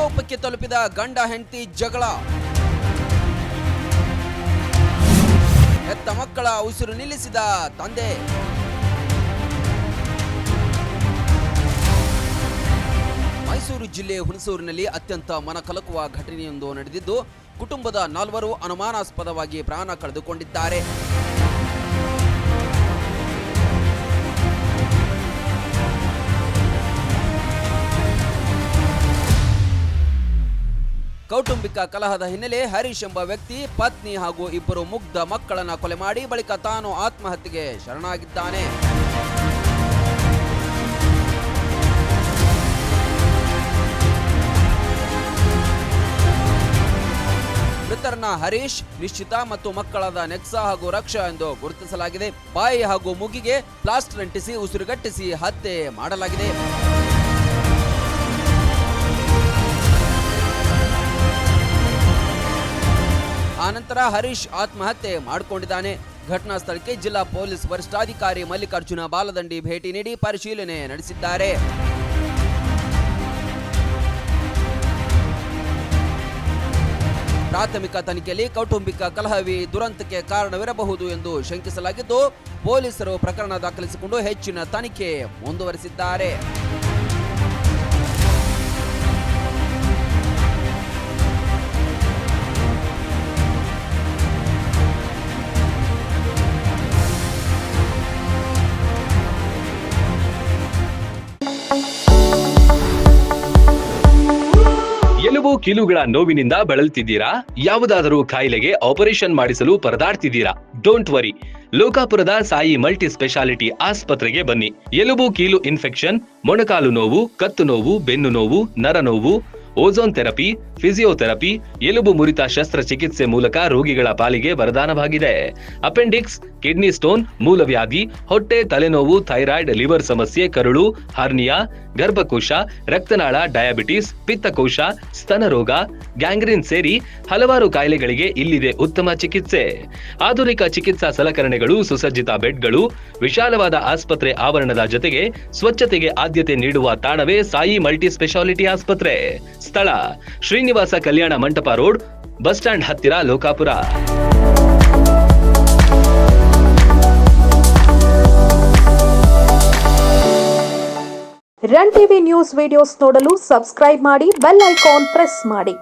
ವಿಕೋಪಕ್ಕೆ ತಲುಪಿದ ಗಂಡ ಹೆಂಡತಿ ಜಗಳ. ಹೆತ್ತ ಮಕ್ಕಳ ಉಸಿರು ನಿಲ್ಲಿಸಿದ ತಂದೆ. ಮೈಸೂರು ಜಿಲ್ಲೆ ಹುಣಸೂರಿನಲ್ಲಿ ಅತ್ಯಂತ ಮನಕಲಕುವ ಘಟನೆಯೊಂದು ನಡೆದಿದ್ದು, ಕುಟುಂಬದ 4 ಅನುಮಾನಾಸ್ಪದವಾಗಿ ಪ್ರಾಣ ಕಳೆದುಕೊಂಡಿದ್ದಾರೆ. ಕೌಟುಂಬಿಕ ಕಲಹದ ಹಿನ್ನೆಲೆ ಹರೀಶ್ ಎಂಬ ವ್ಯಕ್ತಿ ಪತ್ನಿ ಹಾಗೂ 2 ಮುಗ್ಧ ಮಕ್ಕಳನ್ನ ಕೊಲೆ ಮಾಡಿ ಬಳಿಕ ತಾನು ಆತ್ಮಹತ್ಯೆಗೆ ಶರಣಾಗಿದ್ದಾನೆ. ಮೃತರನ್ನ ಹರೀಶ್, ನಿಶ್ಚಿತ ಮತ್ತು ಮಕ್ಕಳಾದ ನೆಕ್ಸಾ ಹಾಗೂ ರಕ್ಷಾ ಎಂದು ಗುರುತಿಸಲಾಗಿದೆ. ಬಾಯಿ ಹಾಗೂ ಮೂಗಿಗೆ ಪ್ಲಾಸ್ಟರ್ ಅಂಟಿಸಿ ಉಸಿರುಗಟ್ಟಿಸಿ ಹತ್ಯೆ ಮಾಡಲಾಗಿದೆ. ಆನಂತರ ಹರೀಶ್ ಆತ್ಮಹತ್ಯೆ ಮಾಡಿಕೊಂಡಿದ್ದಾನೆ. ಘಟನಾ ಸ್ಥಳಕ್ಕೆ ಜಿಲ್ಲಾ ಪೊಲೀಸ್ ವರಿಷ್ಠಾಧಿಕಾರಿ ಮಲ್ಲಿಕಾರ್ಜುನ ಬಾಲದಂಡಿ ಭೇಟಿ ನೀಡಿ ಪರಿಶೀಲನೆ ನಡೆಸಿದ್ದಾರೆ. ಪ್ರಾಥಮಿಕ ತನಿಖೆಯಲ್ಲಿ ಕೌಟುಂಬಿಕ ಕಲಹವೇ ದುರಂತಕ್ಕೆ ಕಾರಣವಿರಬಹುದು ಎಂದು ಶಂಕಿಸಲಾಗಿದ್ದು, ಪೊಲೀಸರು ಪ್ರಕರಣ ದಾಖಲಿಸಿಕೊಂಡು ಹೆಚ್ಚಿನ ತನಿಖೆ ಮುಂದುವರೆಸಿದ್ದಾರೆ. ಎಲುಬು ಕೀಲುಗಳ ನೋವಿನಿಂದ ಬಳಲ್ತಿದ್ದೀರಾ? ಯಾವುದಾದರೂ ಕಾಯಿಲೆಗೆ ಆಪರೇಷನ್ ಮಾಡಿಸಲು ಪರದಾಡ್ತಿದ್ದೀರಾ? ಡೋಂಟ್ ವರಿ, ಲೋಕಾಪುರದ ಸಾಯಿ ಮಲ್ಟಿ ಸ್ಪೆಷಾಲಿಟಿ ಆಸ್ಪತ್ರೆಗೆ ಬನ್ನಿ. ಎಲುಬು ಕೀಲು ಇನ್ಫೆಕ್ಷನ್, ಮೊಣಕಾಲು ನೋವು, ಕತ್ತು ನೋವು, ಬೆನ್ನು ನೋವು, ನರ ನೋವು, ಓಝೋನ್ ಥೆರಪಿ, ಫಿಸಿಯೋಥೆರಪಿ, ಎಲುಬು ಮುರಿತ ಶಸ್ತ್ರಚಿಕಿತ್ಸೆ ಮೂಲಕ ರೋಗಿಗಳ ಪಾಲಿಗೆ ವರದಾನವಾಗಿದೆ. ಅಪೆಂಡಿಕ್ಸ್, ಕಿಡ್ನಿ ಸ್ಟೋನ್, ಮೂಲವ್ಯಾಧಿ, ಹೊಟ್ಟೆ, ತಲೆನೋವು, ಥೈರಾಯ್ಡ್, ಲಿವರ್ ಸಮಸ್ಯೆ, ಕರುಳು, ಹರ್ನಿಯಾ, ಗರ್ಭಕೋಶ, ರಕ್ತನಾಳ, ಡಯಾಬಿಟಿಸ್, ಪಿತ್ತಕೋಶ, ಸ್ತನರೋಗ, ಗ್ಯಾಂಗ್ರೀನ್ ಸೇರಿ ಹಲವಾರು ಕಾಯಿಲೆಗಳಿಗೆ ಇಲ್ಲಿದೆ ಉತ್ತಮ ಚಿಕಿತ್ಸೆ. ಆಧುನಿಕ ಚಿಕಿತ್ಸಾ ಸಲಕರಣೆಗಳು, ಸುಸಜ್ಜಿತ ಬೆಡ್ಗಳು, ವಿಶಾಲವಾದ ಆಸ್ಪತ್ರೆ ಆವರಣದ ಜೊತೆಗೆ ಸ್ವಚ್ಛತೆಗೆ ಆದ್ಯತೆ ನೀಡುವ ತಾಣವೇ ಸಾಯಿ ಮಲ್ಟಿ ಸ್ಪೆಷಾಲಿಟಿ ಆಸ್ಪತ್ರೆ. ಸ್ಥಳ Srinivasa Kalyana Mantapa road, bus stand ಹತ್ತಿರ, Lokapur. Run TV news videos ನೋಡಲು ಸಬ್ಸ್ಕ್ರೈಬ್ ಮಾಡಿ, ಬೆಲ್ ಐಕಾನ್ ಪ್ರೆಸ್ ಮಾಡಿ.